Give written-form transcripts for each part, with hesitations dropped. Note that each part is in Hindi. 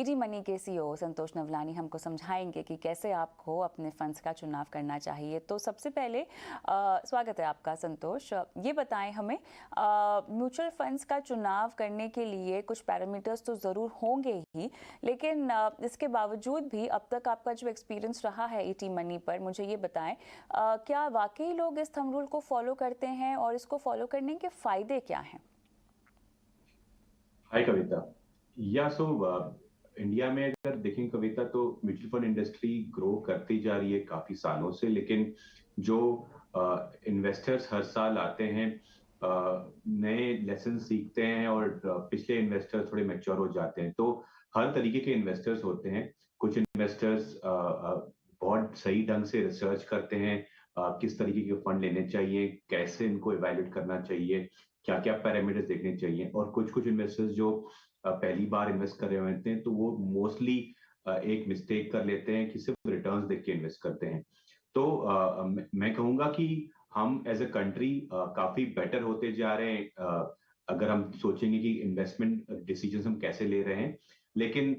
ईटी मनी के सीईओ संतोष नवलानी हमको समझाएंगे कि कैसे आपको अपने फंड्स का चुनाव करना चाहिए। तो सबसे पहले स्वागत है आपका संतोष। ये बताएं हमें, म्यूचुअल फंड्स का चुनाव करने के लिए कुछ पैरामीटर्स तो ज़रूर होंगे ही, लेकिन इसके बावजूद भी अब तक आपका जो एक्सपीरियंस रहा है ईटी मनी पर, मुझे ये बताएं क्या वाकई लोग इस थंब रूल को फॉलो करते हैं और इसको फॉलो करने के फ़ायदे क्या हैं? हाय कविता। या सो इंडिया में अगर देखें कविता, तो म्यूचुअल फंड इंडस्ट्री ग्रो करती जा रही है काफी सालों से। लेकिन जो इन्वेस्टर्स हर साल आते हैं, नए लेसन सीखते हैं और पिछले इन्वेस्टर्स थोड़े मैच्योर हो जाते हैं। तो हर तरीके के इन्वेस्टर्स होते हैं। कुछ इन्वेस्टर्स बहुत सही ढंग से रिसर्च करते हैं, किस तरीके के फंड लेने चाहिए, कैसे इनको इवेल्युएट करना चाहिए, क्या क्या पैरामीटर्स देखने चाहिए। और कुछ कुछ इन्वेस्टर्स जो पहली बार इन्वेस्ट कर रहे होते हैं, तो वो मोस्टली एक मिस्टेक कर लेते हैं कि सिर्फ रिटर्न्स देख के इन्वेस्ट करते हैं। तो मैं कहूंगा कि हम एज अ कंट्री काफी बेटर होते जा रहे हैं, अगर हम सोचेंगे कि इन्वेस्टमेंट डिसीजन हम कैसे ले रहे हैं। लेकिन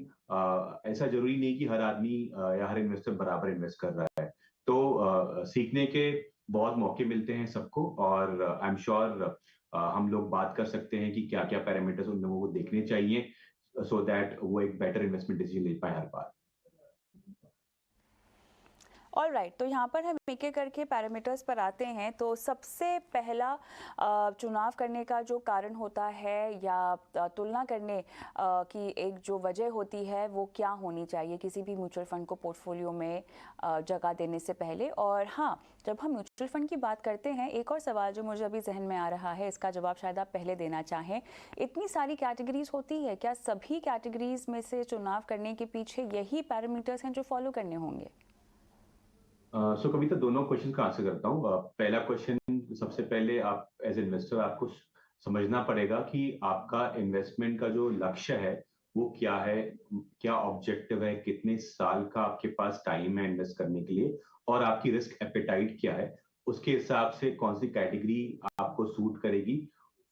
ऐसा जरूरी नहीं कि हर आदमी या हर इन्वेस्टर बराबर इन्वेस्ट कर रहा है। तो सीखने के बहुत मौके मिलते हैं सबको, और आई एम श्योर हम लोग बात कर सकते हैं कि क्या क्या पैरामीटर्स उन लोगों को देखने चाहिए, सो दैट वो एक बेटर इन्वेस्टमेंट डिसीजन ले पाए हर बार। ऑल राइट, तो यहाँ पर हम एक एक करके पैरामीटर्स पर आते हैं। तो सबसे पहला चुनाव करने का जो कारण होता है या तुलना करने की एक जो वजह होती है, वो क्या होनी चाहिए किसी भी म्यूचुअल फंड को पोर्टफोलियो में जगह देने से पहले? और हाँ, जब हम म्यूचुअल फंड की बात करते हैं, एक और सवाल जो मुझे अभी जहन में आ रहा है, इसका जवाब शायद आप पहले देना चाहें। इतनी सारी कैटेगरीज होती है, क्या सभी कैटेगरीज में से चुनाव करने के पीछे यही पैरामीटर्स हैं जो फॉलो करने होंगे? सो कविता, दोनों क्वेश्चन का आंसर करता हूँ। पहला क्वेश्चन, सबसे पहले आप एज इन्वेस्टर आपको समझना पड़ेगा कि आपका इन्वेस्टमेंट का जो लक्ष्य है वो क्या है, क्या ऑब्जेक्टिव है, कितने साल का आपके पास टाइम है इन्वेस्ट करने के लिए, और आपकी रिस्क एपेटाइट क्या है। उसके हिसाब से कौन सी कैटेगरी आपको सूट करेगी,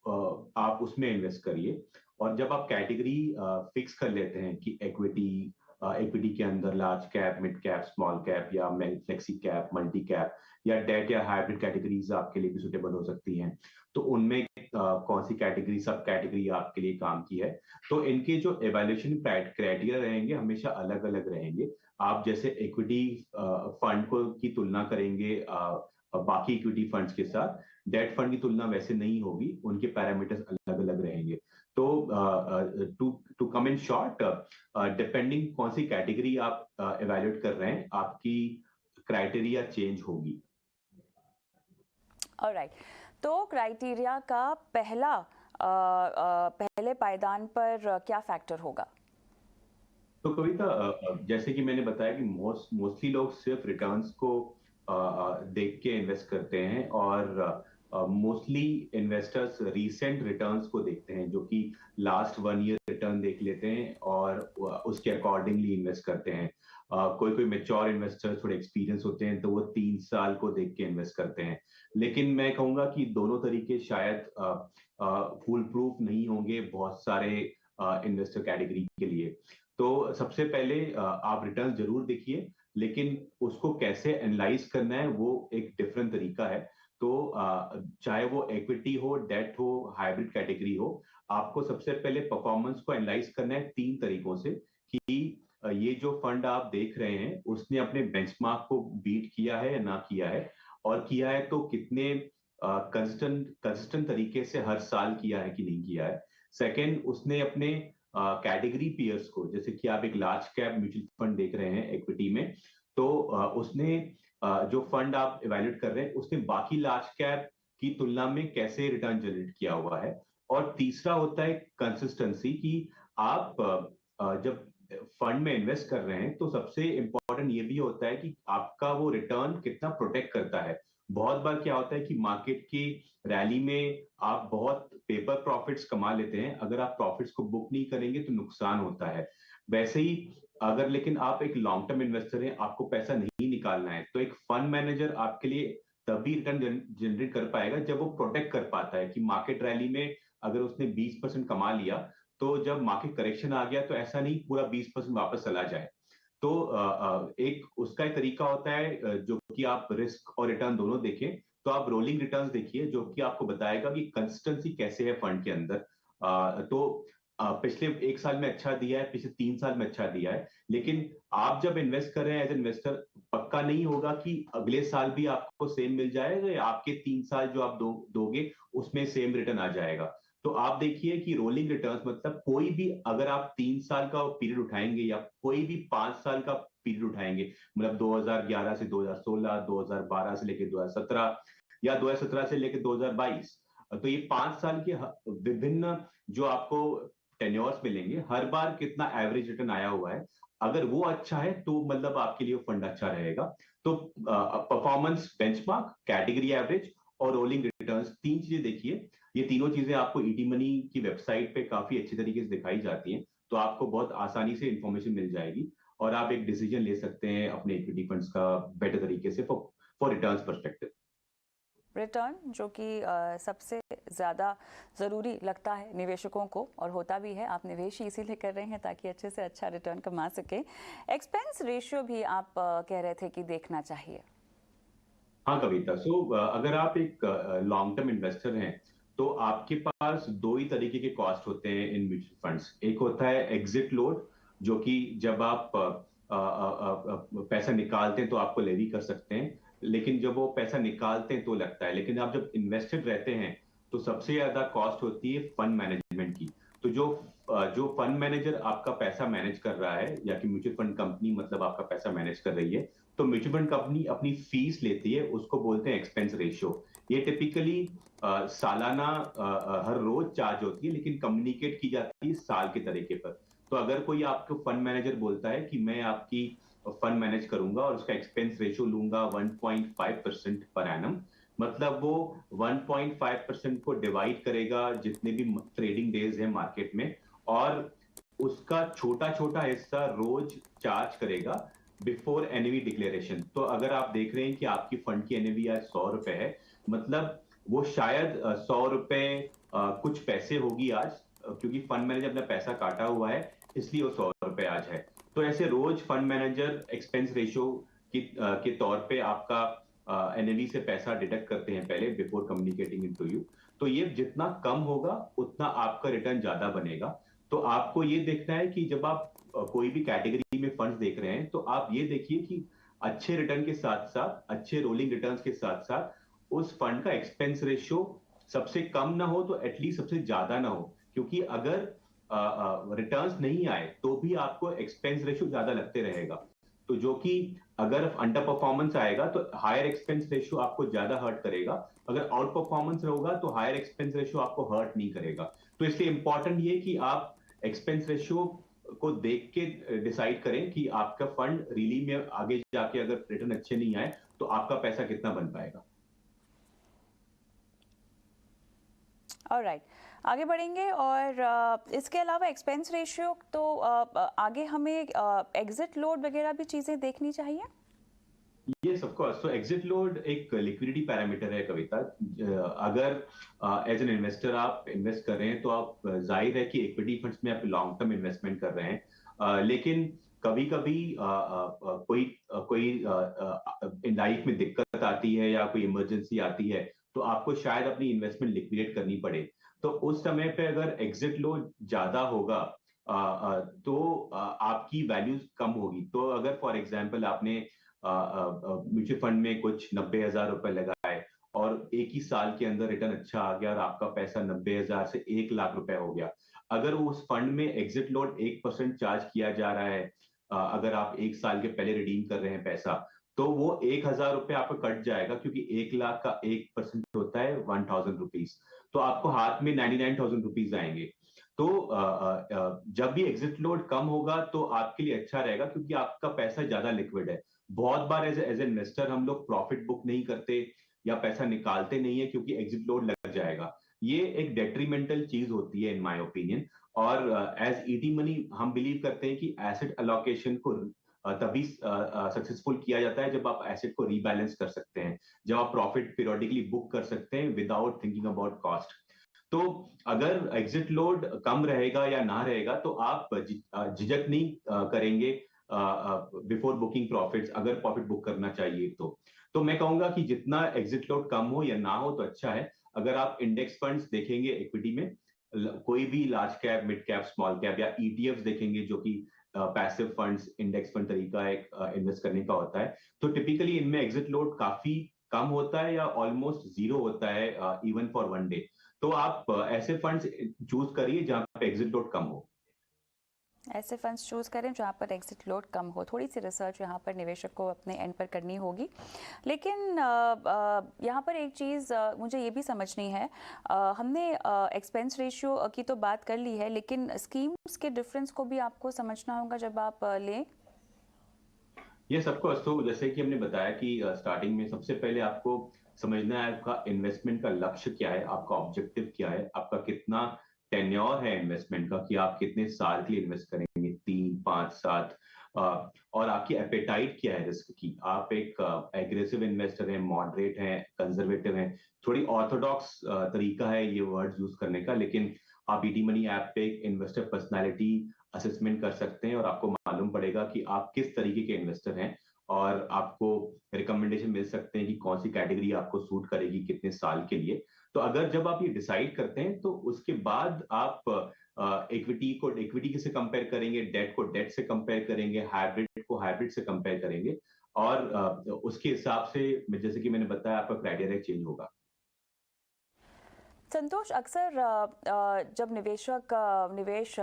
आप उसमें इन्वेस्ट करिए। और जब आप कैटेगरी फिक्स कर लेते हैं कि इक्विटी के अंदर large cap, mid cap, small cap, या फ्लेक्सी कैप, मल्टी कैप, या डेट या हाइब्रिड कैटेगरीज आपके लिए भी सुटेबल हो सकती हैं, तो उनमें कौन सी कैटेगरी, सब कैटेगरी आपके लिए काम की है। तो इनके जो एवेल्युएशन क्राइटेरिया रहेंगे हमेशा अलग अलग रहेंगे। आप जैसे इक्विटी फंड को की तुलना करेंगे बाकी इक्विटी फंड्स के साथ, डेट फंड की तुलना वैसे नहीं होगी, उनके पैरामीटर्स अलग अलग रहेंगे। तो to come in short, depending कौन सी कैटेगरी आप इवेल्युएट कर रहे हैं, आपकी क्राइटेरिया चेंज होगी। ऑलराइट, तो क्राइटेरिया का पहले पायदान पर क्या फैक्टर होगा? तो कविता, जैसे कि मैंने बताया कि मोस्टली लोग सिर्फ रिटर्न्स को देख के इन्वेस्ट करते हैं, और मोस्टली इन्वेस्टर्स रीसेंट रिटर्न्स को देखते हैं, जो कि लास्ट 1 ईयर रिटर्न देख लेते हैं और उसके अकॉर्डिंगली इन्वेस्ट करते हैं। कोई कोई मेच्योर इन्वेस्टर थोड़े एक्सपीरियंस होते हैं, तो वो 3 साल को देख के इन्वेस्ट करते हैं। लेकिन मैं कहूंगा कि दोनों तरीके शायद फुल प्रूफ नहीं होंगे बहुत सारे इन्वेस्टर कैटेगरी के लिए। तो सबसे पहले आप रिटर्न जरूर देखिए, लेकिन उसको कैसे एनालाइज करना है वो एक डिफरेंट तरीका है। तो चाहे वो इक्विटी हो, डेट हो, हाइब्रिड कैटेगरी हो, आपको सबसे पहले परफॉर्मेंस को एनालाइज करना है 3 तरीकों से, कि ये जो फंड आप देख रहे हैं उसने अपने बेंचमार्क को बीट किया है या ना किया है, और किया है तो कितने कंसिस्टेंट तरीके से हर साल किया है कि नहीं किया है। सेकंड, उसने अपने कैटेगरी पियर्स को, जैसे कि आप एक लार्ज कैप म्यूचुअल फंड देख रहे हैं इक्विटी में, तो उसने जो फंड आप इवेल्युएट कर रहे हैं उसने बाकी लार्ज कैप की तुलना में कैसे रिटर्न जनरेट किया हुआ है। और तीसरा होता है कंसिस्टेंसी, कि आप जब फंड में इन्वेस्ट कर रहे हैं तो सबसे इंपॉर्टेंट ये भी होता है कि आपका वो रिटर्न कितना प्रोटेक्ट करता है। बहुत बार क्या होता है कि मार्केट की रैली में आप बहुत पेपर प्रॉफिट्स कमा लेते हैं, अगर आप प्रॉफिट्स को बुक नहीं करेंगे तो नुकसान होता है। वैसे ही अगर लेकिन आप एक लॉन्ग टर्म इन्वेस्टर हैं, आपको पैसा नहीं निकालना है, तो एक फंड मैनेजर आपके लिए तभी रिटर्न जनरेट कर पाएगा जब वो प्रोटेक्ट कर पाता है कि मार्केट रैली में अगर उसने 20% कमा लिया, तो जब मार्केट करेक्शन आ गया तो ऐसा नहीं पूरा 20% वापस चला जाए। तो एक उसका एक तरीका होता है जो कि आप रिस्क और रिटर्न दोनों देखें। तो आप रोलिंग रिटर्न्स देखिए जो कि आपको बताएगा कि कंसिस्टेंसी कैसे है फंड के अंदर। तो पिछले 1 साल में अच्छा दिया है, पिछले 3 साल में अच्छा दिया है, लेकिन आप जब इन्वेस्ट कर रहे हैं एज इन्वेस्टर, पक्का नहीं होगा कि अगले साल भी आपको सेम मिल जाएगा या आपके 3 साल जो आप दोगे उसमें सेम रिटर्न आ जाएगा। तो आप देखिए कि रोलिंग रिटर्न्स मतलब कोई भी, अगर आप 3 साल का पीरियड उठाएंगे या कोई भी 5 साल का पीरियड उठाएंगे, मतलब 2011 से 2016, 2012 से लेकर 2017 या 2017 से लेकर 2022, तो ये 5 साल के विभिन्न जो आपको टेन्योर्स मिलेंगे, हर बार कितना एवरेज रिटर्न आया हुआ है, अगर वो अच्छा है तो मतलब आपके लिए फंड अच्छा रहेगा। तो परफॉर्मेंस बेंचमार्क, कैटेगरी एवरेज और रोलिंग रिटर्न्स, 3 चीजें देखिए। ये तीनों चीजें आपको ईटी मनी की वेबसाइट पे काफी अच्छी तरीके से दिखाई जाती हैं, तो आपको बहुत आसानी से इंफॉर्मेशन मिल जाएगी और आप एक डिसीजन ले सकते हैं अपने इक्विटी फंड्स का बेटर तरीके से फॉर रिटर्न्स पर्सपेक्टिव। रिटर्न जो कि सबसे ज़्यादा ज़रूरी लगता है निवेशकों को, और होता भी है। आप निवेश ही इसीलिए कर रहे हैं ताकि अच्छे से अच्छा रिटर्न कमा सके। एक्सपेंस रेशियो भी आप कह रहे थे कि देखना चाहिए। हाँ कविता, अगर आप एक लॉन्ग टर्म इन्वेस्टर हैं तो आपके पास दो ही तरीके के कॉस्ट होते हैं इन म्यूचुअल फंड्स। एक होता है एग्जिट लोड, जो कि जब आप पैसा निकालते हैं तो आपको लेवी कर सकते हैं, लेकिन जब वो पैसा निकालते हैं तो लगता है। लेकिन आप जब इन्वेस्टेड रहते हैं तो सबसे ज्यादा कॉस्ट होती है फंड मैनेजमेंट की। तो जो फंड मैनेजर आपका पैसा मैनेज कर रहा है, या कि म्यूचुअल फंड कंपनी मतलब आपका पैसा मैनेज कर रही है, तो म्यूचुअल फंड कंपनी अपनी फीस लेती है, उसको बोलते हैं एक्सपेंस रेशियो। ये टिपिकली सालाना हर रोज चार्ज होती है, लेकिन कम्युनिकेट की जाती है साल के तरीके पर। तो अगर कोई आपको फंड मैनेजर बोलता है कि मैं आपकी फंड मैनेज करूंगा और उसका एक्सपेंस रेशियो लूंगा 1.5% पर एनम, मतलब वो 1.5% को डिवाइड करेगा जितने भी ट्रेडिंग डेज है मार्केट में, और उसका छोटा छोटा हिस्सा रोज चार्ज करेगा बिफोर एनएवी डिक्लेरेशन। तो अगर आप देख रहे हैं कि आपकी फंड की एनएवी आज 100 रुपए है, मतलब वो शायद 100 रुपए कुछ पैसे होगी आज, क्योंकि फंड मैनेजर अपना पैसा काटा हुआ है, इसलिए वो 100 रुपए आज है। तो ऐसे रोज फंड मैनेजर एक्सपेंस रेशियो के तौर पे आपका एनएवी से पैसा डिडक्ट करते हैं पहले before communicating in to you. तो ये जितना कम होगा उतना आपका रिटर्न ज्यादा बनेगा। तो आपको ये देखना है कि जब आप कोई भी कैटेगरी में फंड्स देख रहे हैं तो आप ये देखिए कि अच्छे रिटर्न के साथ साथ, अच्छे रोलिंग रिटर्न्स के साथ साथ उस फंड का एक्सपेंस रेशियो सबसे कम ना हो तो एटलीस्ट सबसे ज्यादा ना हो, क्योंकि अगर रिटर्न्स नहीं आए तो भी आपको एक्सपेंस रेशियो ज्यादा लगते रहेगा। तो जो कि अगर अंडर परफॉर्मेंस आएगा तो हायर एक्सपेंस रेशियो आपको ज्यादा हर्ट करेगा, अगर आउट परफॉर्मेंस होगा तो हायर एक्सपेंस रेशियो आपको हर्ट नहीं करेगा। तो इसलिए इंपॉर्टेंट ये कि आप एक्सपेंस रेशियो को देख के डिसाइड करें कि आपका फंड रियली में आगे जाके अगर रिटर्न अच्छे नहीं आए तो आपका पैसा कितना बन पाएगा। ऑलराइट, आगे बढ़ेंगे। और इसके अलावा एक्सपेंस रेशियो तो आगे हमें एग्जिट लोड वगैरह भी चीज़ें देखनी चाहिए। Yes of course. तो एग्जिट लोड एक लिक्विडिटी पैरामीटर है कविता। अगर एज एन इन्वेस्टर आप इन्वेस्ट कर रहे हैं तो आप जाहिर है कि इक्विटी फंड्स में आप लॉन्ग टर्म इन्वेस्टमेंट कर रहे हैं, लेकिन कभी कभी कोई कोई लाइफ में दिक्कत आती है या कोई इमरजेंसी आती है तो आपको शायद अपनी इन्वेस्टमेंट लिक्विडेट करनी पड़े। तो उस समय पे अगर एग्जिट लोड ज्यादा होगा तो आपकी वैल्यूज कम होगी। तो अगर फॉर एग्जांपल आपने म्यूचुअल फंड में कुछ 90,000 रुपए लगाए और एक ही साल के अंदर रिटर्न अच्छा आ गया और आपका पैसा 90,000 से 1 लाख रुपए हो गया, अगर उस फंड में एग्जिट लोड 1% चार्ज किया जा रहा है, अगर आप 1 साल के पहले रिडीम कर रहे हैं पैसा, तो वो 1,000 रुपए आपका कट जाएगा, क्योंकि 1 लाख का 1% होता है 1,000 रुपीज। तो आपको हाथ में 99,000 रुपीज आएंगे। तो जब भी एग्जिट लोड कम होगा तो आपके लिए अच्छा रहेगा, क्योंकि आपका पैसा ज्यादा लिक्विड है। बहुत बार एज इन्वेस्टर हम लोग प्रॉफिट बुक नहीं करते या पैसा निकालते नहीं है क्योंकि एग्जिट लोड लग जाएगा। ये एक डेट्रीमेंटल चीज होती है इन माय ओपिनियन। और एज ईटी मनी हम बिलीव करते हैं कि एसेट अलोकेशन को तभी सक्सेसफुल किया जाता है जब आप एसेट को रीबैलेंस कर सकते हैं, जब आप प्रॉफिट पीरियोडिकली बुक कर सकते हैं विदाउट थिंकिंग अबाउट कॉस्ट। तो अगर एग्जिट लोड कम रहेगा या ना रहेगा तो आप झिझक नहीं करेंगे बिफोर बुकिंग प्रॉफिट्स, अगर प्रॉफिट बुक करना चाहिए तो मैं कहूंगा कि जितना एग्जिट लोड कम हो या ना हो तो अच्छा है। अगर आप इंडेक्स फंड्स देखेंगे इक्विटी में, कोई भी large cap, mid cap, small cap या ईटीएफ देखेंगे जो कि पैसिव फंड्स, इंडेक्स फंड तरीका एक इन्वेस्ट करने का होता है, तो टिपिकली इनमें एग्जिट लोड काफी कम होता है या ऑलमोस्ट जीरो होता है, इवन फॉर वन डे। तो आप ऐसे फंड्स चूज करिए जहां पे एग्जिट लोड कम हो। ऐसे फंड्स चूज़ करें जहाँ पर एग्जिट लोड कम हो। थोड़ी सी रिसर्च यहाँ पर निवेशक को अपने एंड पर करनी होगी। लेकिन यहाँ पर एक चीज़ मुझे ये भी समझनी है, हमने एक्सपेंस रेशियो की तो बात कर ली है, लेकिन स्कीम्स के डिफरेंस को भी आपको समझना होगा जब आप लें। ये सबको अस्तु, जैसे कि हमने बताया कि स्टार्टिंग में सबसे पहले आपको समझना है आपका इन्वेस्टमेंट का लक्ष्य क्या है, आपका ऑब्जेक्टिव क्या है, आपका कितना टेन्योर है इन्वेस्टमेंट का, कि आप कितने साल के लिए इन्वेस्ट करेंगे, 3 5 7, और आपकी एपेटाइट क्या है रिस्क की। आप एक एग्रेसिव इन्वेस्टर हैं, मॉडरेट हैं, कंजर्वेटिव हैं, थोड़ी ऑर्थोडॉक्स तरीका है ये वर्ड यूज करने का, लेकिन आप ईटी मनी ऐप पे इन्वेस्टर पर्सनैलिटी असेसमेंट कर सकते हैं और आपको मालूम पड़ेगा कि आप किस तरीके के इन्वेस्टर हैं, और आपको रिकमेंडेशन मिल सकते हैं कि कौन सी कैटेगरी आपको सूट करेगी कितने साल के लिए। तो अगर जब आप ये डिसाइड करते हैं तो उसके बाद आप इक्विटी से कंपेयर करेंगे, डेट को डेट से कंपेयर करेंगे, हाइब्रिड को हाइब्रिड से कंपेयर करेंगे, और उसके हिसाब से जैसे कि मैंने बताया आपका क्राइटेरिया चेंज होगा। संतोष, अक्सर जब निवेशक निवेश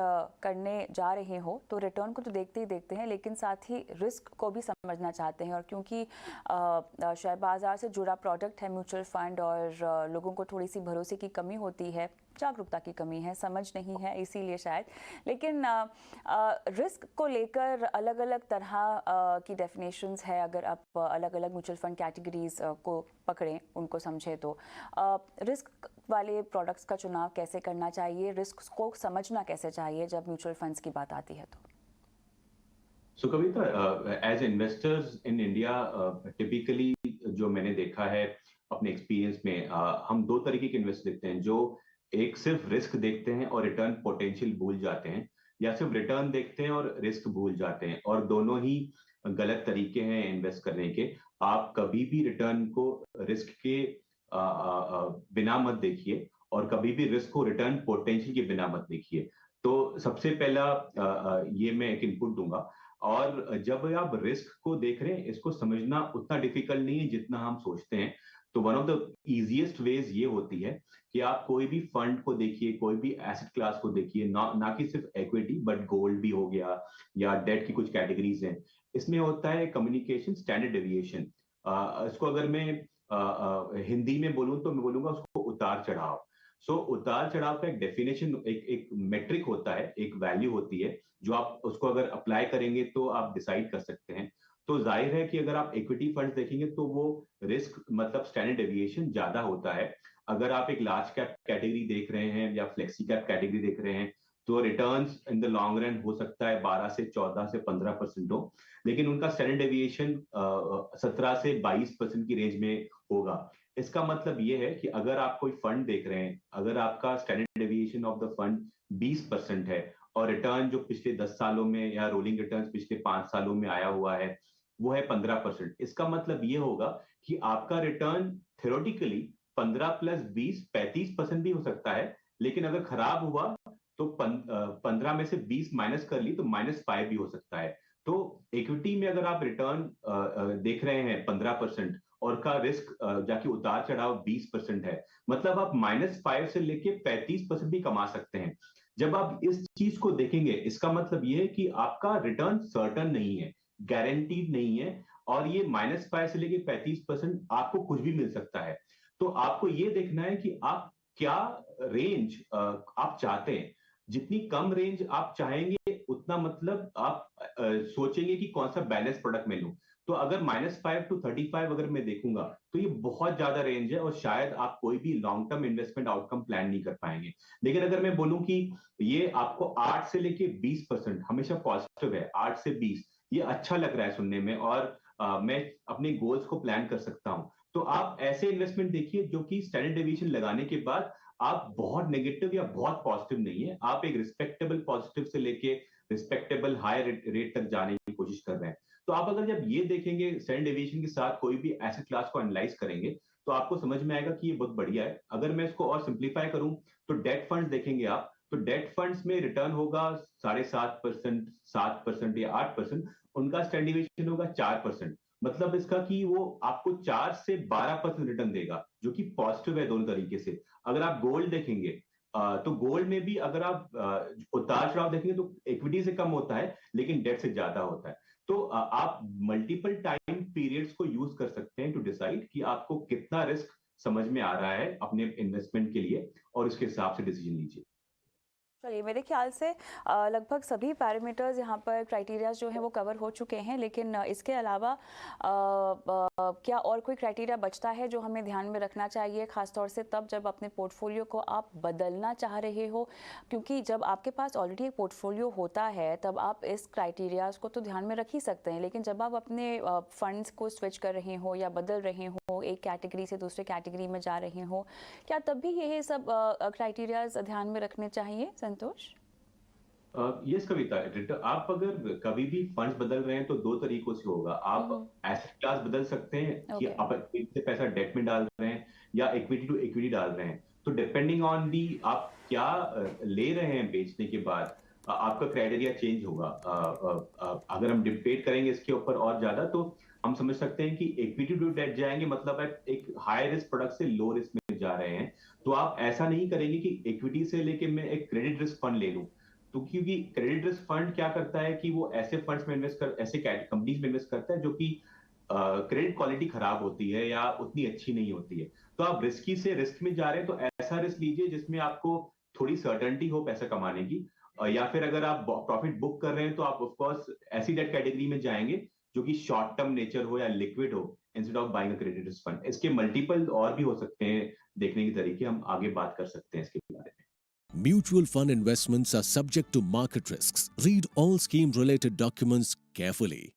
करने जा रहे हो तो रिटर्न को तो देखते ही देखते हैं, लेकिन साथ ही रिस्क को भी समझना चाहते हैं। और क्योंकि शेयर बाजार से जुड़ा प्रोडक्ट है म्यूचुअल फंड, और लोगों को थोड़ी सी भरोसे की कमी होती है, जागरूकता की कमी है, समझ नहीं है, इसीलिए शायद। लेकिन रिस्क को लेकर अलग अलग तरह की डेफिनेशंस है। अगर आप अलग अलग म्यूचुअल फंड कैटेगरीज को पकड़ें, उनको समझें, तो रिस्क वाले प्रोडक्ट्स का चुनाव कैसे करना चाहिए, रिस्क को समझना कैसे चाहिए जब म्यूचुअल फंड्स की बात आती है तो। So Kavita, as investors in India, typically जो मैंने देखा है अपने एक्सपीरियंस में, हम दो तरीके के इन्वेस्ट देखते हैं, जो एक सिर्फ रिस्क देखते हैं और रिटर्न पोटेंशियल भूल जाते हैं, या सिर्फ रिटर्न देखते हैं और रिस्क भूल जाते हैं, और दोनों ही गलत तरीके हैं इन्वेस्ट करने के। आप कभी भी रिटर्न को रिस्क के बिना मत देखिए, और कभी भी रिस्क को रिटर्न पोटेंशियल के बिना मत देखिए। तो सबसे पहला ये मैं एक इनपुट दूंगा। और जब आप रिस्क को देख रहे हैं, इसको समझना उतना डिफिकल्ट नहीं है जितना हम सोचते हैं। तो one of the easiest ways ये होती है कि आप कोई भी फंड को देखिए, कोई भी एसेट क्लास को देखिए, ना कि सिर्फ इक्विटी बट गोल्ड भी हो गया, या डेट की कुछ कैटेगरीज हैं। इसमें होता है कम्युनिकेशन स्टैंडर्ड डेविएशन। इसको अगर मैं हिंदी में बोलूं तो मैं बोलूंगा उसको उतार चढ़ाव। उतार चढ़ाव का एक डेफिनेशन, एक मेट्रिक होता है, एक वैल्यू होती है, जो आप उसको अगर अप्लाई करेंगे तो आप डिसाइड कर सकते हैं। तो जाहिर है कि अगर आप इक्विटी फंड देखेंगे तो वो रिस्क मतलब स्टैंडर्ड डेविएशन ज्यादा होता है। अगर आप एक लार्ज कैप कैटेगरी देख रहे हैं या फ्लेक्सी कैप कैटेगरी देख रहे हैं, तो returns in the long run हो सकता है 12 से 14 से 15% हो, लेकिन उनका स्टैंडर्ड डेविएशन 17 से 22% की रेंज में होगा। इसका मतलब ये है कि अगर आप कोई फंड देख रहे हैं, अगर आपका standard deviation of the fund 20% है, और रिटर्न जो पिछले 10 सालों में या रोलिंग रिटर्न पिछले 5 सालों में आया हुआ है वो है 15%, इसका मतलब ये होगा कि आपका रिटर्न थ्योरेटिकली 15 प्लस 20 35% भी हो सकता है, लेकिन अगर खराब हुआ तो 15 में से 20 माइनस कर ली तो -5 भी हो सकता है। तो इक्विटी में अगर आप रिटर्न देख रहे हैं 15%, और का रिस्क जाके उतार चढ़ाव 20% है, मतलब आप -5 से लेके 35% भी कमा सकते हैं। जब आप इस चीज को देखेंगे, इसका मतलब ये है कि आपका रिटर्न सर्टन नहीं है, गारंटीड नहीं है, और ये -5 से लेके 35% आपको कुछ भी मिल सकता है। तो आपको ये देखना है कि आप क्या रेंज आप चाहते हैं। जितनी कम रेंज आप चाहेंगे उतना मतलब आप सोचेंगे कि कौन सा बैलेंस प्रोडक्ट मैं लूं। तो अगर -5 to 35 अगर मैं देखूंगा तो ये बहुत ज्यादा रेंज है, और शायद आप कोई भी long term investment outcome plan नहीं कर पाएंगे। लेकिन अगर मैं बोलूं कि ये आपको 8 से लेके 20% हमेशा पॉजिटिव है, 8 से 20 ये अच्छा लग रहा है सुनने में, और मैं अपने गोल्स को प्लान कर सकता हूं, तो आप ऐसे इन्वेस्टमेंट देखिए जो कि स्टैंडर्ड डेविएशन लगाने के बाद आप बहुत नेगेटिव या बहुत पॉजिटिव नहीं है, आप एक रिस्पेक्टेबल पॉजिटिव से लेके रिस्पेक्टेबल हाई रेट तक जाने की कोशिश कर रहे हैं। तो आप अगर जब ये देखेंगे स्टैंडर्ड डेविएशन के साथ कोई भी एसेट क्लास को एनालाइज करेंगे, तो आपको समझ में आएगा कि ये बहुत बढ़िया है। अगर मैं इसको और सिंप्लीफाई करूं, तो डेट फंड्स देखेंगे आप, तो डेट फंड्स में रिटर्न होगा 7.5%, 7% या 8%, उनका स्टैंडर्ड डेविएशन होगा 4%। मतलब इसका कि वो आपको 4 से 12% रिटर्न देगा, जो कि पॉजिटिव है दोनों तरीके से। अगर आप गोल्ड देखेंगे, तो गोल्ड में भी अगर आप उतार चढ़ाव देखेंगे तो इक्विटी से कम होता है, लेकिन डेट से ज्यादा होता है। तो आप मल्टीपल टाइम पीरियड्स को यूज कर सकते हैं टू डिसाइड कि आपको कितना रिस्क समझ में आ रहा है अपने इन्वेस्टमेंट के लिए, और उसके हिसाब से डिसीजन लीजिए। चलिए, मेरे ख्याल से लगभग सभी पैरामीटर्स यहाँ पर क्राइटेरियाज जो हैं वो कवर हो चुके हैं, लेकिन इसके अलावा क्या और कोई क्राइटेरिया बचता है जो हमें ध्यान में रखना चाहिए, खासतौर से तब जब अपने पोर्टफोलियो को आप बदलना चाह रहे हो? क्योंकि जब आपके पास ऑलरेडी एक पोर्टफोलियो होता है तब आप इस क्राइटेरियाज को तो ध्यान में रख ही सकते हैं, लेकिन जब आप अपने फंड्स को स्विच कर रहे हो या बदल रहे हो, एक कैटेगरी से दूसरे कैटेगरी में जा रहे हो, क्या तब भी ये सब क्राइटेरियाज ध्यान में रखने चाहिए, संतोष? यस कविता, आप अगर कभी भी फंड्स बदल रहे हैं तो दो तरीकों से होगा। आप हम्म। एसेट क्लास बदल सकते हैं कि ओके। आप इक्विटी से पैसा डेट में डाल रहे हैं या इक्विटी टू इक्विटी डाल रहे हैं। तो डिपेंडिंग ऑन दी आप क्या ले रहे हैं बेचने के बाद, आपका क्राइटेरिया चेंज होगा। अगर हम डिबेट करेंगे इसके ऊपर और ज्यादा, तो हम समझ सकते हैं कि इक्विटी टू डेट जाएंगे मतलब आप एक हाई रिस्क प्रोडक्ट से लो रिस्क में जा रहे हैं। तो आप ऐसा नहीं करेंगे कि इक्विटी से लेके मैं एक क्रेडिट रिस्क फंड ले लूं। तो क्योंकि क्रेडिट रिस्क फंड क्या करता है कि वो ऐसे फंड्स में इन्वेस्ट कर, ऐसे कंपनीज में इन्वेस्ट करता है जो कि क्रेडिट क्वालिटी खराब होती है या उतनी अच्छी नहीं होती है। तो आप रिस्की से रिस्क में जा रहे हैं, तो ऐसा रिस्क लीजिए जिसमें आपको थोड़ी सर्टेनिटी हो पैसा कमाने की। या फिर अगर आप प्रॉफिट बुक कर रहे हैं तो आप ऑफ कोर्स ऐसी डेट कैटेगरी में जाएंगे जो कि शॉर्ट टर्म नेचर हो या लिक्विड हो, instead of buying a credit risk fund. इसके मल्टीपल और भी हो सकते हैं देखने के तरीके, हम आगे बात कर सकते हैं इसके बारे में। Mutual fund investments are subject to market risks. Read all scheme related documents carefully.